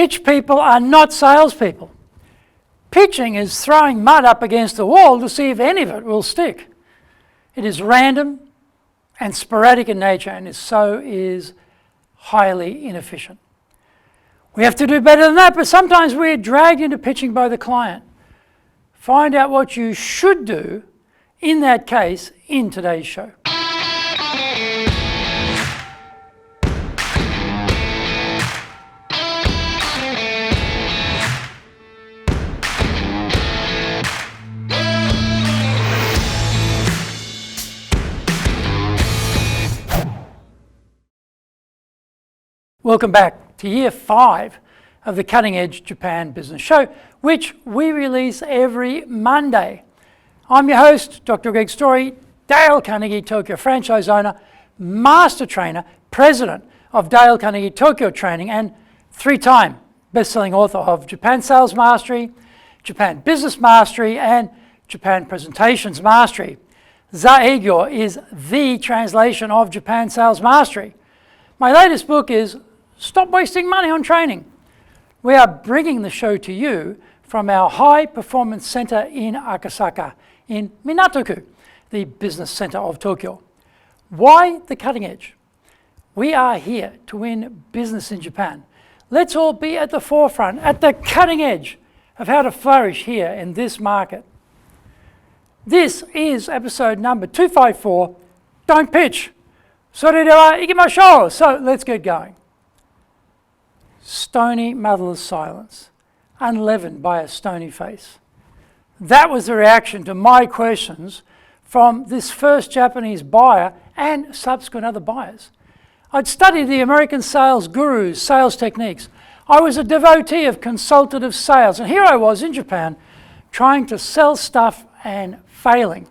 Pitch people are not salespeople. Pitching is throwing mud up against the wall to see if any of it will stick. It is random and sporadic in nature, and so is highly inefficient. We have to do better than that, but sometimes we're dragged into pitching by the client. Find out what you should do in that case in today's show. Welcome back to Year 5 of the Cutting Edge Japan Business Show, which we release every Monday. I'm your host, Dr. Greg Story, Dale Carnegie Tokyo franchise owner, master trainer, president of Dale Carnegie Tokyo Training, and 3-time best-selling author of Japan Sales Mastery, Japan Business Mastery, and Japan Presentations Mastery. Zaegyo is the translation of Japan Sales Mastery. My latest book is Stop Wasting Money on Training. We are bringing the show to you from our High Performance Center in Akasaka, in Minato-ku, the business center of Tokyo. Why the cutting edge? We are here to win business in Japan. Let's all be at the forefront, at the cutting edge of how to flourish here in this market. This is episode number 254, Don't Pitch. それでは行きましょう. So let's get going. Stony, motherless silence, unleavened by a stony face. That was the reaction to my questions from this first Japanese buyer and subsequent other buyers. I'd studied the American sales gurus' sales techniques. I was a devotee of consultative sales, and here I was in Japan trying to sell stuff and failing.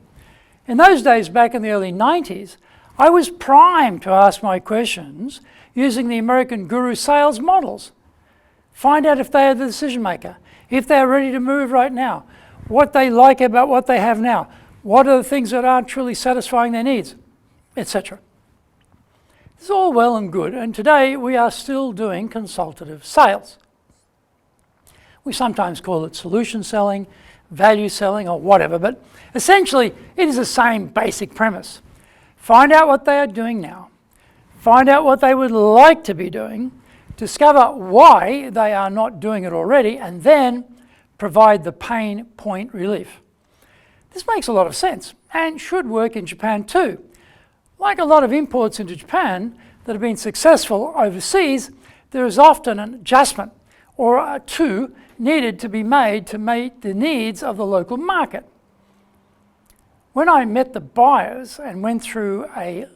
In those days, back in the early 90s, I was primed to ask my questions using the American guru sales models. Find out if they are the decision maker, if they're ready to move right now, what they like about what they have now, what are the things that aren't truly satisfying their needs, etc. This is all well and good, and today we are still doing consultative sales. We sometimes call it solution selling, value selling, or whatever, but essentially it is the same basic premise. Find out what they are doing now. Find out what they would like to be doing. Discover why they are not doing it already, and then provide the pain point relief. This makes a lot of sense and should work in Japan too. Like a lot of imports into Japan that have been successful overseas, there is often an adjustment or two needed to be made to meet the needs of the local market. When I met the buyers and went through a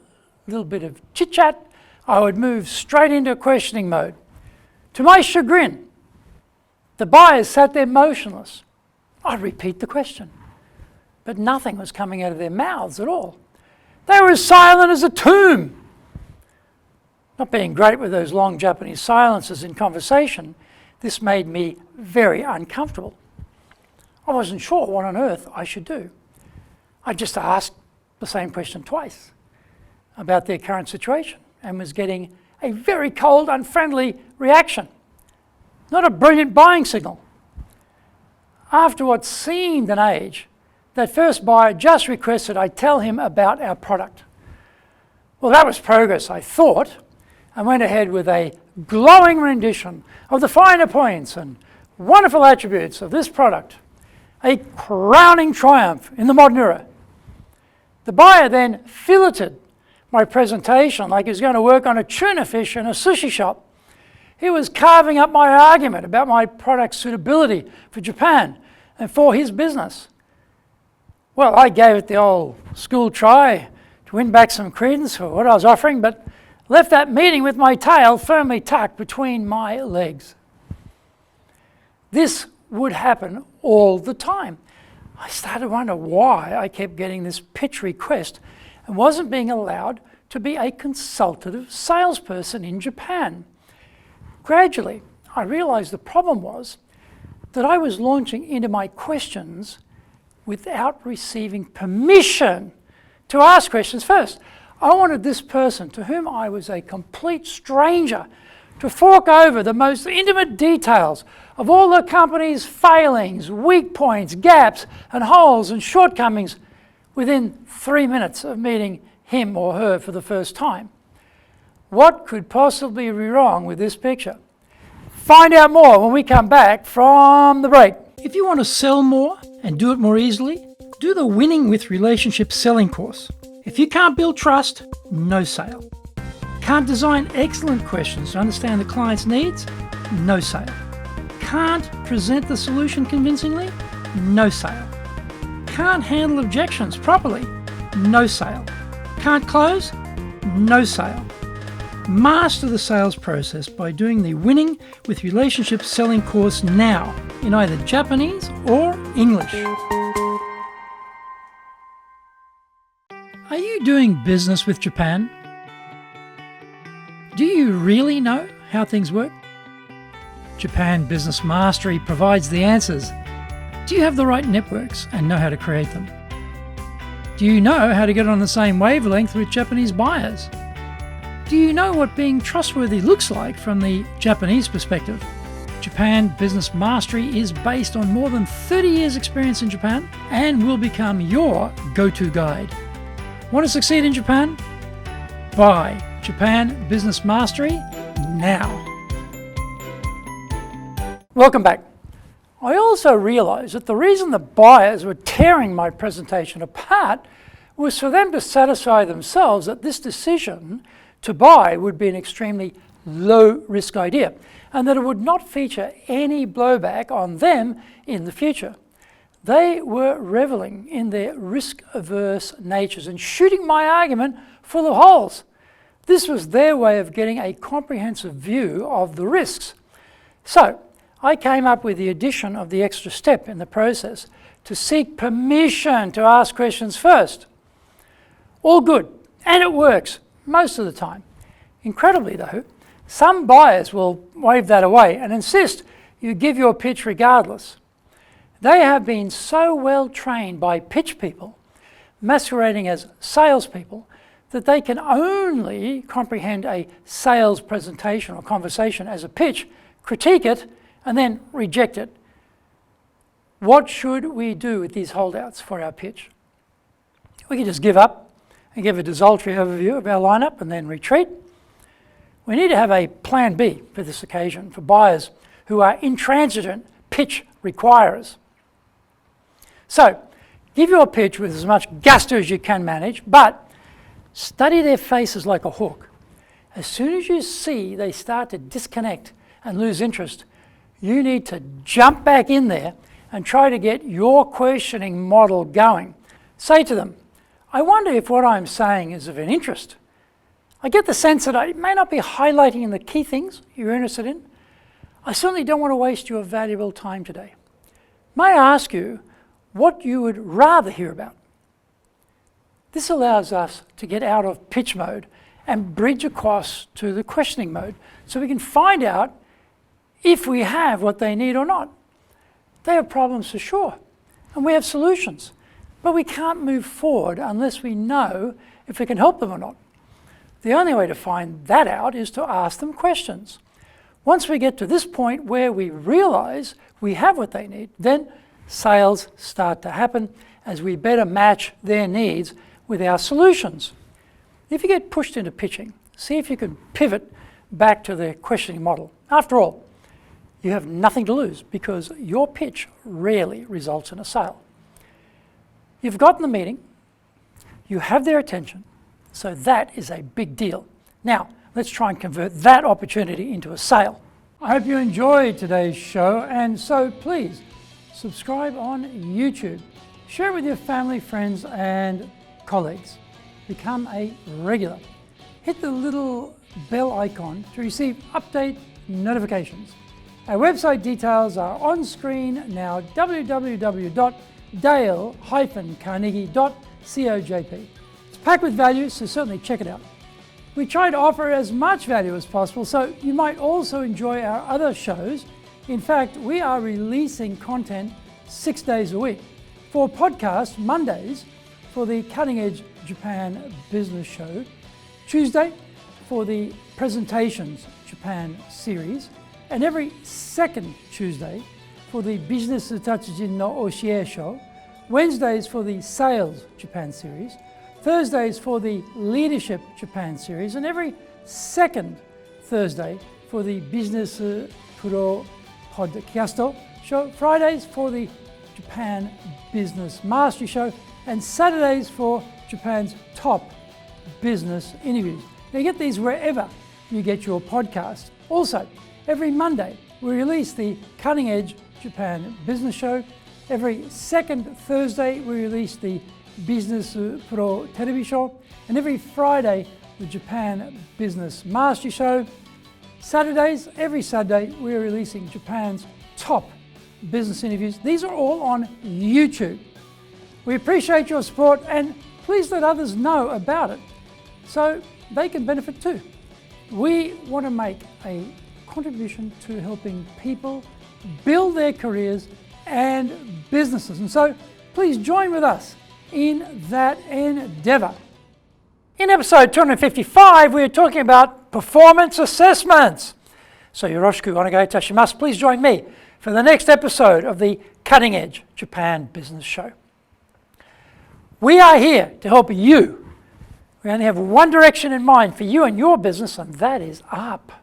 little bit of chit-chat, I would move straight into questioning mode. To my chagrin, the buyers sat there motionless. I'd repeat the question, but nothing was coming out of their mouths at all. They were as silent as a tomb. Not being great with those long Japanese silences in conversation, this made me very uncomfortable. I wasn't sure what on earth I should do. I just asked the same question twice about their current situation and was getting a very cold, unfriendly reaction. Not a brilliant buying signal. After what seemed an age, that first buyer just requested I tell him about our product. Well, that was progress, I thought, and went ahead with a glowing rendition of the finer points and wonderful attributes of this product, a crowning triumph in the modern era. The buyer then filleted my presentation like he was going to work on a tuna fish in a sushi shop. He was carving up my argument about my product's suitability for Japan and for his business. Well, I gave it the old school try to win back some credence for what I was offering, but left that meeting with my tail firmly tucked between my legs. This would happen all the time. I started to wonder why I kept getting this pitch request and wasn't being allowed to be a consultative salesperson in Japan. Gradually, I realized the problem was that I was launching into my questions without receiving permission to ask questions first. I wanted this person, to whom I was a complete stranger, to fork over the most intimate details of all the company's failings, weak points, gaps, and holes and shortcomings within 3 minutes of meeting him or her for the first time. What could possibly be wrong with this picture? Find out more when we come back from the break. If you want to sell more and do it more easily, do the Winning with Relationships selling course. If you can't build trust, no sale. Can't design excellent questions to understand the client's needs, no sale. Can't present the solution convincingly, no sale. Can't handle objections properly, no sale. Can't close, no sale. Master the sales process by doing the Winning with Relationships selling course now in either Japanese or English. Are you doing business with Japan? Do you really know how things work? Japan Business Mastery provides the answers. Do you have the right networks and know how to create them? Do you know how to get on the same wavelength with Japanese buyers? Do you know what being trustworthy looks like from the Japanese perspective? Japan Business Mastery is based on more than 30 years' experience in Japan and will become your go-to guide. Want to succeed in Japan? Buy Japan Business Mastery now. Welcome back. I also realised that the reason the buyers were tearing my presentation apart was for them to satisfy themselves that this decision to buy would be an extremely low-risk idea and that it would not feature any blowback on them in the future. They were reveling in their risk-averse natures and shooting my argument full of holes. This was their way of getting a comprehensive view of the risks. So, I came up with the addition of the extra step in the process to seek permission to ask questions first. All good, and it works most of the time. Incredibly though, some buyers will wave that away and insist you give your pitch regardless. They have been so well trained by pitch people, masquerading as salespeople, that they can only comprehend a sales presentation or conversation as a pitch, critique it, and then reject it. What should we do with these holdouts for our pitch? We can just give up and give a desultory overview of our lineup and then retreat. We need to have a plan B for this occasion for buyers who are intransigent pitch requirers. So, give your pitch with as much gusto as you can manage, but study their faces like a hawk. As soon as you see they start to disconnect and lose interest, you need to jump back in there and try to get your questioning model going. Say to them, I wonder if what I'm saying is of an interest. I get the sense that I may not be highlighting the key things you're interested in. I certainly don't want to waste your valuable time today. May I ask you what you would rather hear about? This allows us to get out of pitch mode and bridge across to the questioning mode so we can find out if we have what they need or not. They have problems for sure, and we have solutions, but we can't move forward unless we know if we can help them or not. The only way to find that out is to ask them questions. Once we get to this point where we realize we have what they need, then sales start to happen as we better match their needs with our solutions. If you get pushed into pitching, see if you can pivot back to the questioning model. After all, you have nothing to lose because your pitch rarely results in a sale. You've gotten the meeting, you have their attention, so that is a big deal. Now, let's try and convert that opportunity into a sale. I hope you enjoyed today's show, and so please subscribe on YouTube. Share it with your family, friends, and colleagues. Become a regular. Hit the little bell icon to receive update notifications. Our website details are on screen now, www.dale-carnegie.cojp. It's packed with value, so certainly check it out. We try to offer as much value as possible, so you might also enjoy our other shows. In fact, we are releasing content 6 days a week. For podcast, Mondays for the Cutting Edge Japan Business Show, Tuesday for the Presentations Japan series, and every second Tuesday for the Business Tatsujin no Oshie Show, Wednesdays for the Sales Japan series, Thursdays for the Leadership Japan series, and every second Thursday for the Business Pro Podcast Show, Fridays for the Japan Business Mastery Show, and Saturdays for Japan's top business interviews. Now you get these wherever you get your podcast. Also, every Monday we release the Cutting Edge Japan Business Show. Every second Thursday we release the Business Pro Television Show, and every Friday the Japan Business Mastery Show. Every Saturday we're releasing Japan's top business interviews. These are all on YouTube. We appreciate your support, and please let others know about it so they can benefit too. We want to make a contribution to helping people build their careers and businesses, and so please join with us in that endeavor. In episode 255, we are talking about performance assessments. So yoroshiku onegai itashimasu. Please join me for the next episode of the Cutting Edge Japan Business Show. We are here to help you. We only have one direction in mind for you and your business, and that is up.